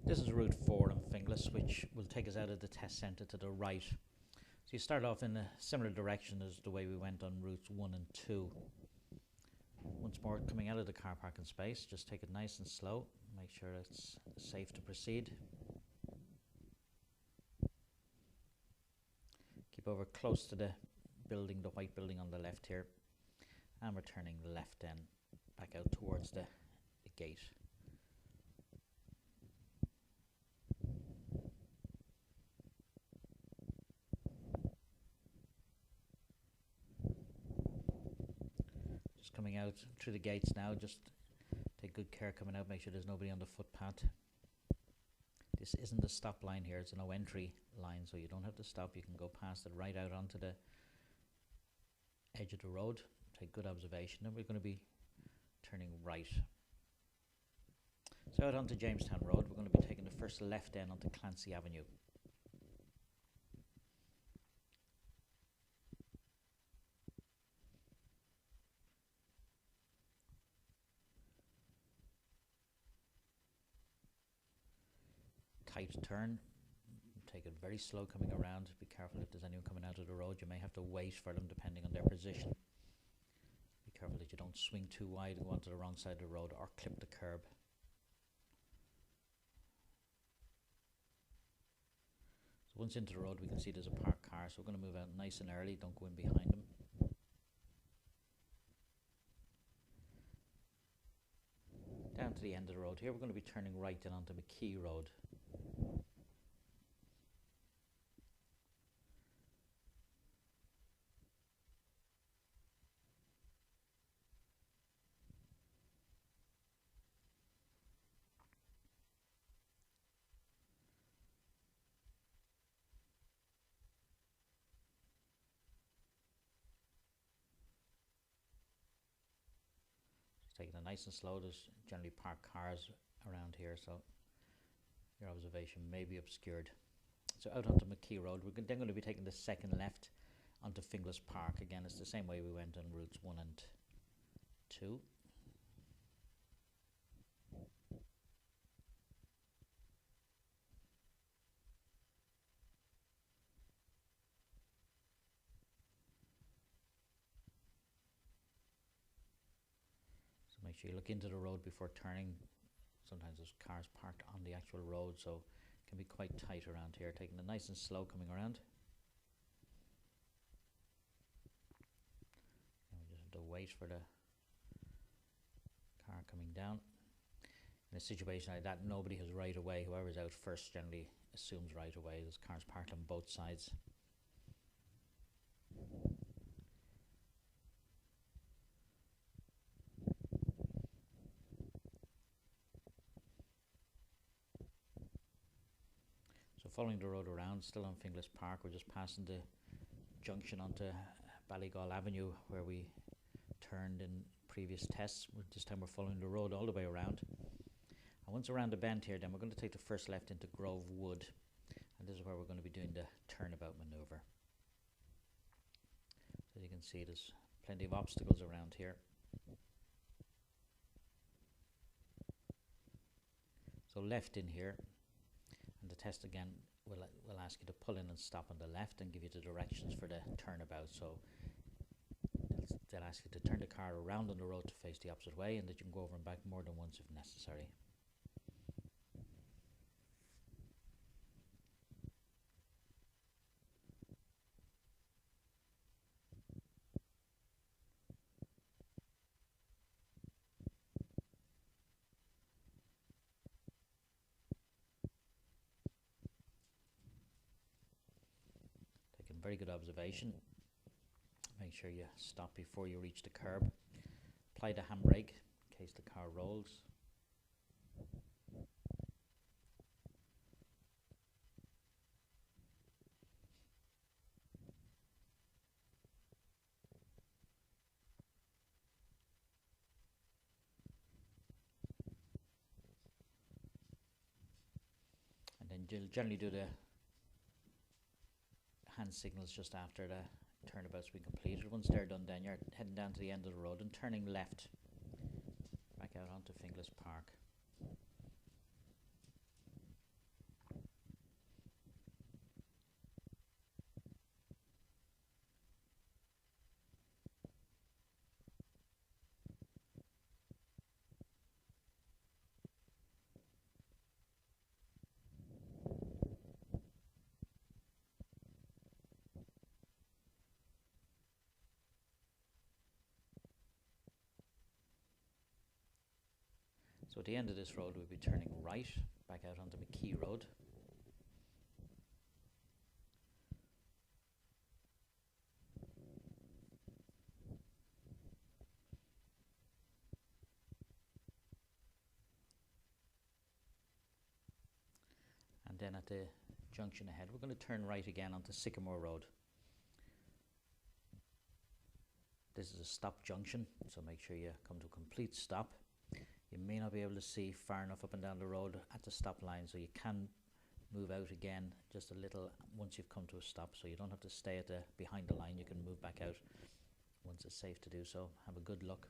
This is Route 4 in Finglas, which will take us out of the test centre to the right. So you start off in a similar direction as the way we went on routes 1 and 2. Once more, coming out of the car parking space, just take it nice and slow. Make sure it's safe to proceed. Keep over close to the building, the white building on the left here. And we're turning left then, back out towards the gate. Just coming out through the gates now, just take good care coming out, make sure there's nobody on the footpath. This isn't a stop line here, it's a no entry line, so you don't have to stop, you can go past it right out onto the edge of the road. Take good observation, and we're going to be turning right. So out onto Jamestown Road, we're going to be taking the first left end onto Clancy Avenue. Tight turn, take it very slow coming around. Be careful if there's anyone coming out of the road, you may have to wait for them depending on their position. Be careful that you don't swing too wide and go onto the wrong side of the road or clip the curb. So once into the road we can see there's a parked car, so we're going to move out nice and early, don't go in behind them. Down to the end of the road here, we're going to be turning right then onto McKee Road. Taking it nice and slow, there's generally parked cars around here, so your observation may be obscured. So out onto McKee Road, we're then going to be taking the second left onto Finglas Park. Again, it's the same way we went on routes 1 and 2. Make sure you look into the road before turning. Sometimes there's cars parked on the actual road, so it can be quite tight around here. Taking it nice and slow coming around. And we just have to wait for the car coming down. In a situation like that, nobody has right of way. Whoever's out first generally assumes right of way. There's cars parked on both sides. Following the road around, still on Finglas Park, we're just passing the junction onto Ballygall Avenue where we turned in previous tests. This time we're following the road all the way around. And once around the bend here, then we're going to take the first left into Grove Wood. And this is where we're going to be doing the turnabout manoeuvre. So you can see there's plenty of obstacles around here. So left in here. And the test again will ask you to pull in and stop on the left and give you the directions for the turnabout. So they'll ask you to turn the car around on the road to face the opposite way, and that you can go over and back more than once if necessary. Very good observation. Make sure you stop before you reach the curb. Apply the handbrake in case the car rolls. And then you'll generally do the hand signals just after the turnabout's been completed. Once they're done, then you're heading down to the end of the road and turning left back out onto Finglas Park. So at the end of this road we'll be turning right back out onto McKee Road. And then at the junction ahead we're going to turn right again onto Sycamore Road. This is a stop junction, so make sure you come to a complete stop. You may not be able to see far enough up and down the road at the stop line, so you can move out again just a little once you've come to a stop, so you don't have to stay at the behind the line. You can move back out once it's safe to do so. Have a good look.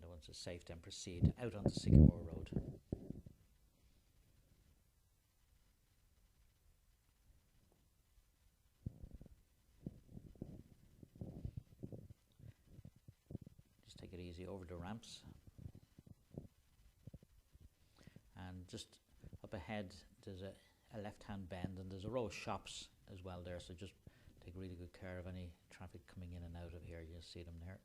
And once it's safe, then proceed out onto Sycamore Road. Just take it easy over the ramps. And just up ahead there's a left-hand bend, and there's a row of shops as well there, so just take really good care of any traffic coming in and out of here. You'll see them there.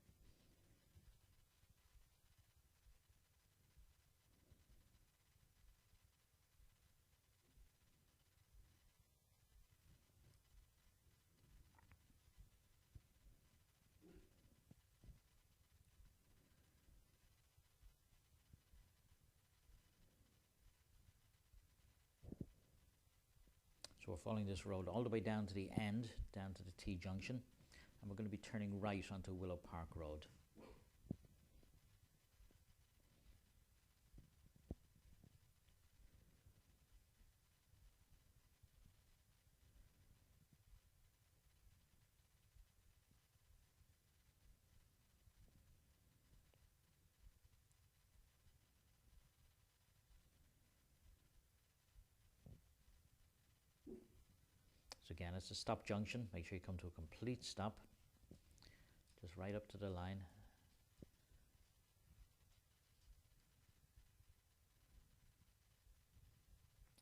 So we're following this road all the way down to the end, down to the T-junction, and we're going to be turning right onto Willow Park Road. So again, it's a stop junction. Make sure you come to a complete stop, just right up to the line.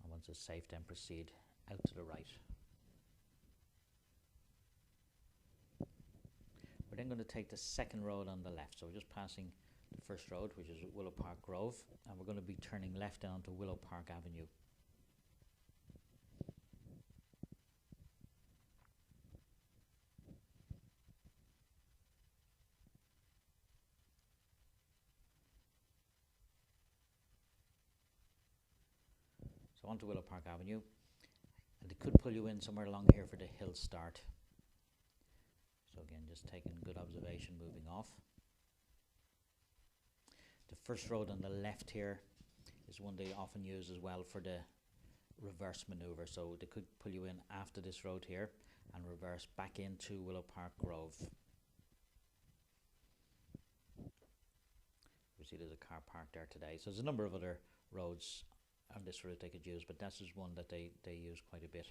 And once it's safe, then proceed out to the right. We're then going to take the second road on the left. So we're just passing the first road, which is Willow Park Grove, and we're going to be turning left down to Willow Park Avenue. So onto Willow Park Avenue, and it could pull you in somewhere along here for the hill start. So again, just taking good observation, moving off. The first road on the left here is one they often use as well for the reverse maneuver. So they could pull you in after this road here and reverse back into Willow Park Grove. We see there's a car parked there today. So there's a number of other roads on this route they could use, but this is one that they use quite a bit.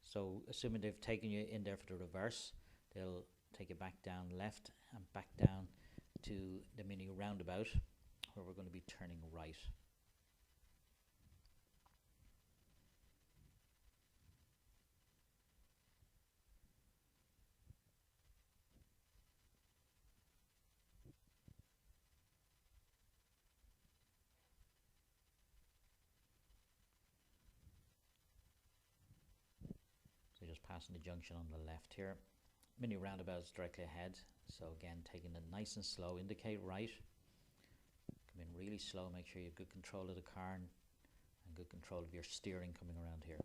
So assuming they've taken you in there for the reverse, they'll take you back down left and back down to the mini roundabout, where we're going to be turning right. So just passing the junction on the left here. Mini roundabout is directly ahead, so again taking it nice and slow, indicate right, come in really slow, make sure you have good control of the car and good control of your steering coming around here.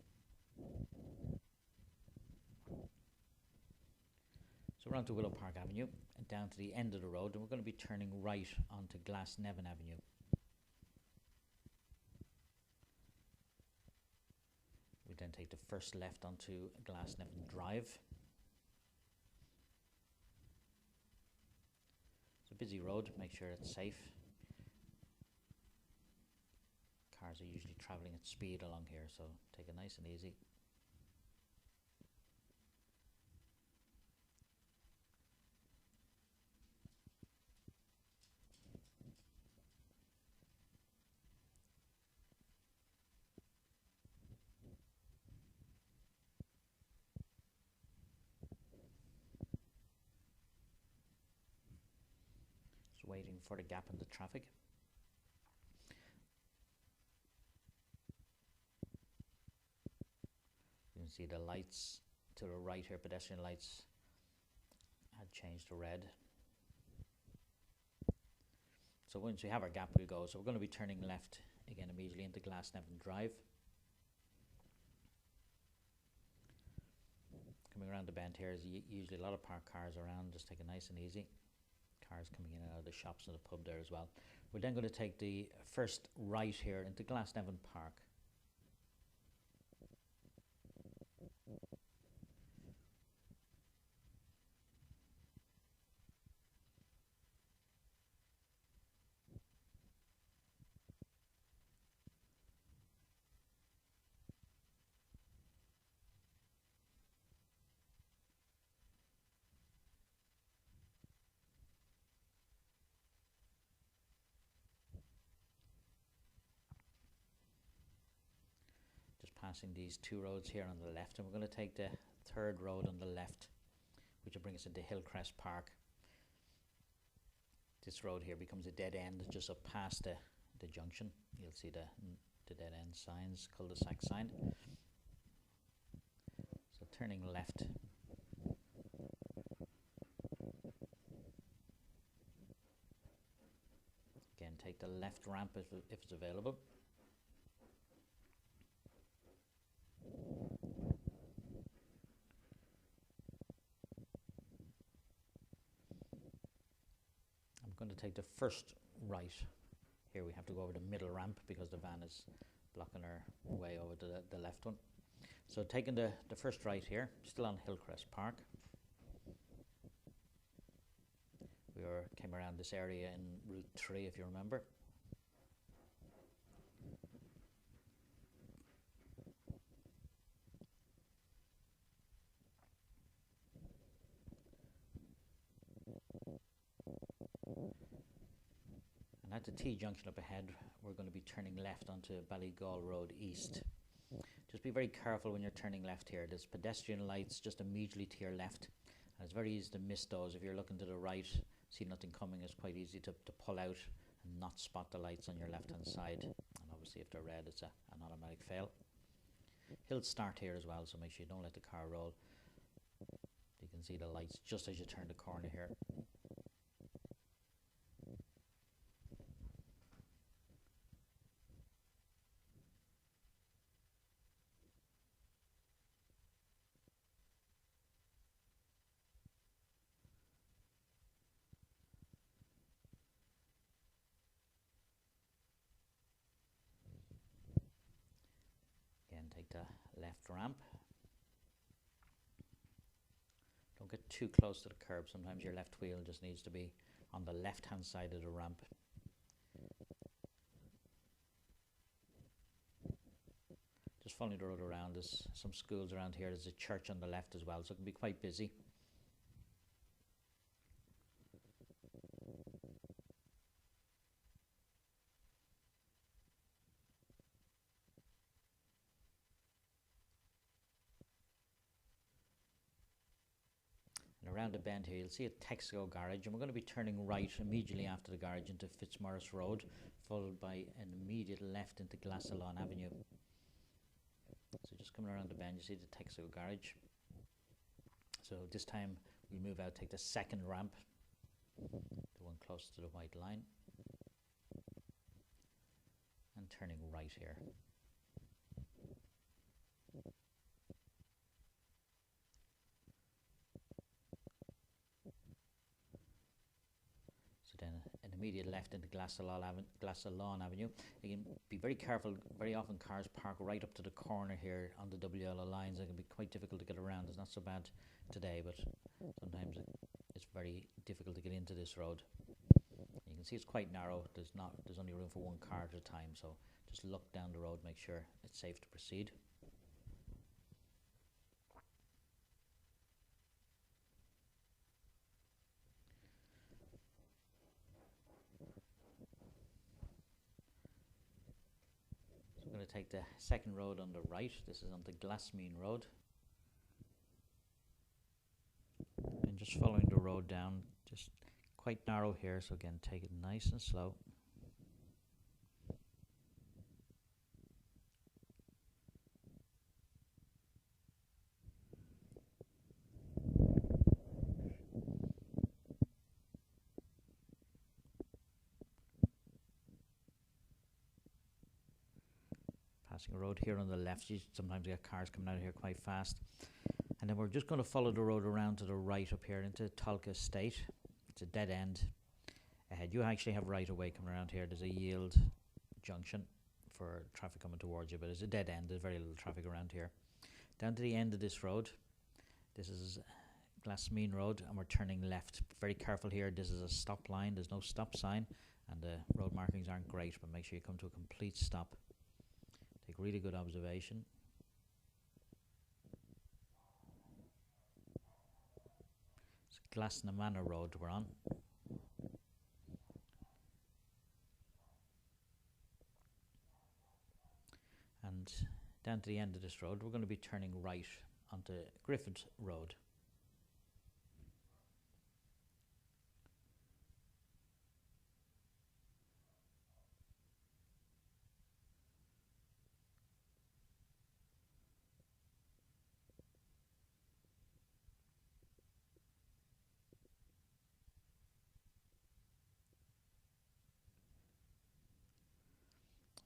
So we're on to Willow Park Avenue and down to the end of the road, and we're going to be turning right onto Glasnevin Avenue. We then take the first left onto Glasnevin Drive. It's a busy road, make sure it's safe. Cars are usually travelling at speed along here, so take it nice and easy. waiting for the gap in the traffic. You can see the lights to the right here, pedestrian lights, had changed to red. So once we have our gap, we'll go. So we're going to be turning left again immediately into Glasnevin Drive. Coming around the bend here is usually a lot of parked cars around. Just take it nice and easy. Cars coming in and out of the shops and the pub there as well. We're then going to take the first right here into Glasnevin Park. Passing these two roads here on the left, and we're going to take the third road on the left, which will bring us into Hillcrest Park. This road here becomes a dead end just up past the junction. You'll see the dead end signs, cul-de-sac sign. So turning left. Again, take the left ramp if it's available. I'm going to take the first right. Here we have to go over the middle ramp because the van is blocking our way over to the left one. So taking the first right here, still on Hillcrest Park. We came around this area in Route 3, if you remember. And at the T-junction up ahead, we're going to be turning left onto Ballygall Road East. Just be very careful when you're turning left here. There's pedestrian lights just immediately to your left, and it's very easy to miss those. If you're looking to the right, see nothing coming, it's quite easy to pull out and not spot the lights on your left-hand side. And obviously if they're red, it's an automatic fail. Hills start here as well, so make sure you don't let the car roll. You can see the lights just as you turn the corner here. Take the left ramp. Don't get too close to the curb. Sometimes your left wheel just needs to be on the left hand side of the ramp. Just following the road around, there's some schools around here. There's a church on the left as well, so it can be quite busy. Around the bend here, you'll see a Texaco garage, and we're going to be turning right immediately after the garage into Fitzmaurice Road, followed by an immediate left into Glasnevin Avenue. So just coming around the bend, you see the Texaco garage. So this time we move out, take the second ramp, the one close to the white line, and turning right here. An immediate left into Glassalawn Avenue. Again, be very careful. Very often cars park right up to the corner here on the WLO lines. It can be quite difficult to get around. It's not so bad today, but sometimes it's very difficult to get into this road. You can see it's quite narrow. There's only room for one car at a time, so just look down the road, make sure it's safe to proceed. We're going to take the second road on the right. This is on the Glassmanogue Road. And just following the road down, just quite narrow here, so again, take it nice and slow. Passing a road here on the left, you sometimes get cars coming out of here quite fast. And then we're just going to follow the road around to the right up here into Tolka Estate. It's a dead end ahead. You actually have right of way coming around here. There's a yield junction for traffic coming towards you, but it's a dead end. There's very little traffic around here. Down to the end of this road. This is Glassmanogue Road, and we're turning left. Very careful here. This is a stop line. There's no stop sign, and the road markings aren't great, but make sure you come to a complete stop. Take really good observation. It's Glassnevin Road we're on. And down to the end of this road, we're going to be turning right onto Griffith Road.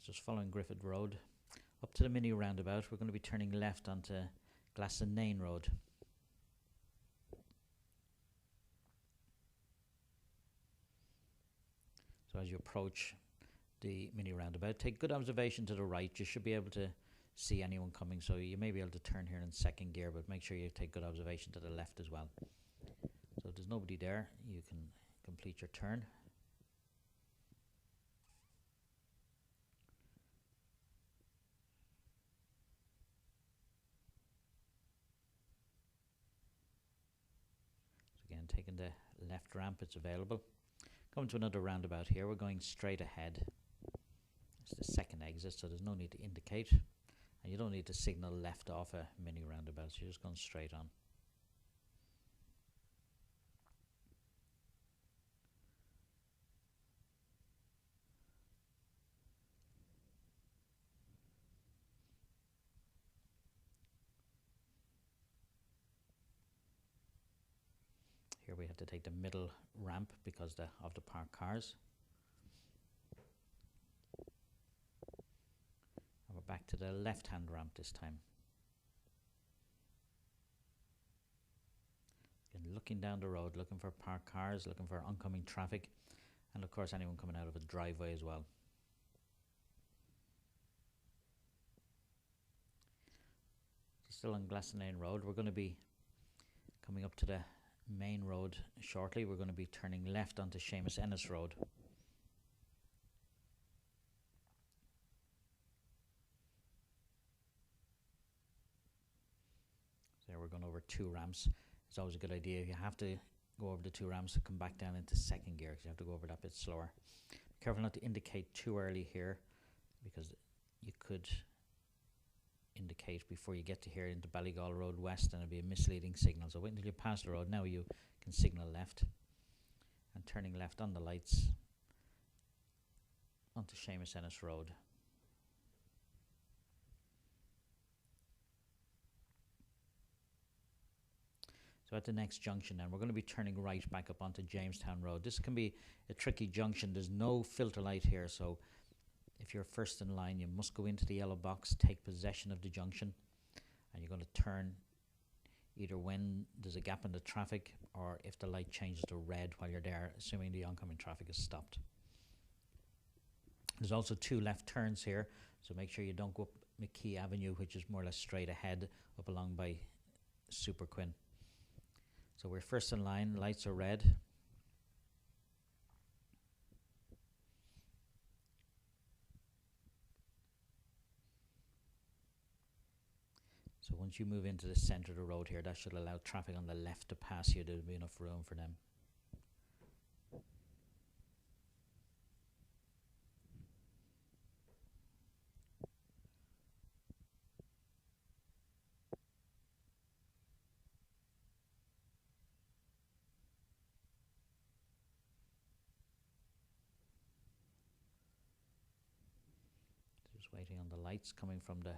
Just following Griffith Road up to the mini roundabout, we're going to be turning left onto Glassnevin Road. So as you approach the mini roundabout, take good observation to the right. You should be able to see anyone coming, so you may be able to turn here in second gear, but make sure you take good observation to the left as well. So if there's nobody there, you can complete your turn. Again, taking the left ramp, it's available. Coming to another roundabout here, we're going straight ahead. It's the second exit, so there's no need to indicate. And you don't need to signal left off a mini roundabout, so you're just going straight on. Here we have to take the middle ramp because of the parked cars. And we're back to the left-hand ramp this time. Again, looking down the road, looking for parked cars, looking for oncoming traffic, and of course anyone coming out of a driveway as well. Still on Glasnevin Road, we're going to be coming up to the main road shortly. We're going to be turning left onto Sheamus Ennis Road. So there we're going over 2 ramps. It's always a good idea if you have to go over the 2 ramps to come back down into second gear, because you have to go over that bit slower. Be careful not to indicate too early here, because you could indicate before you get to here into Ballygall Road West, and it'll be a misleading signal. So wait until you pass the road. Now you can signal left, and turning left on the lights onto Sheamus Ennis Road. So at the next junction then, we're going to be turning right back up onto Jamestown Road. This can be a tricky junction. There's no filter light here, so if you're first in line, you must go into the yellow box, take possession of the junction, and you're going to turn either when there's a gap in the traffic or if the light changes to red while you're there, assuming the oncoming traffic is stopped. There's also 2 left turns here, so make sure you don't go up McKee Avenue, which is more or less straight ahead, up along by Super Quinn. So we're first in line, lights are red. So once you move into the centre of the road here, that should allow traffic on the left to pass you. There'll be enough room for them. waiting on the lights coming from the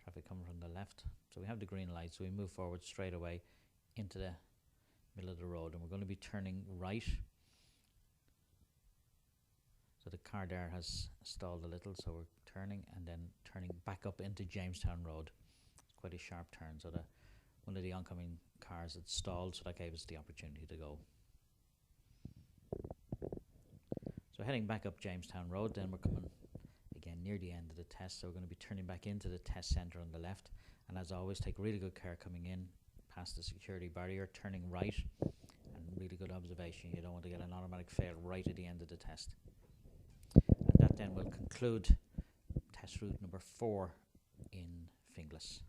traffic coming from the left. So we have the green light, so we move forward straight away into the middle of the road, and we're going to be turning right. So the car there has stalled a little, so we're turning and then turning back up into Jamestown Road. It's quite a sharp turn, so one of the oncoming cars had stalled, so that gave us the opportunity to go. So heading back up Jamestown Road, then we're coming again near the end of the test, so we're going to be turning back into the test centre on the left, and as always take really good care coming in past the security barrier, turning right, and really good observation. You don't want to get an automatic fail right at the end of the test. And that then will conclude test route number 4 in Finglas.